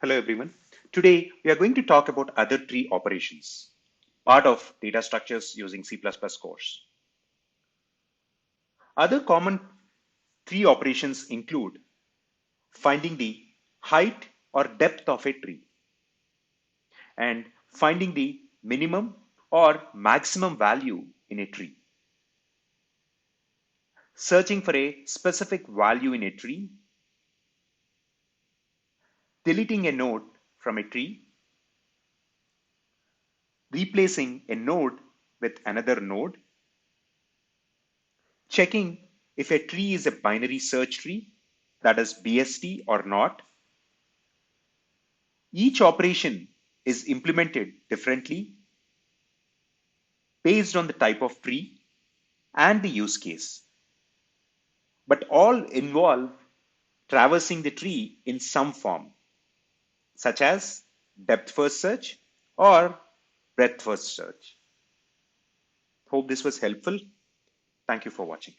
Hello everyone. Today we are going to talk about other tree operations, part of data structures using C++ course. Other common tree operations include finding the height or depth of a tree and finding the minimum or maximum value in a tree, searching for a specific value in a tree, deleting a node from a tree, replacing a node with another node, checking if a tree is a binary search tree, that is B.Sc or not. Each operation is implemented differently based on the type of tree and the use case, but all involve traversing the tree in some form, such as depth first search or breadth first search. Hope this was helpful. Thank you for watching.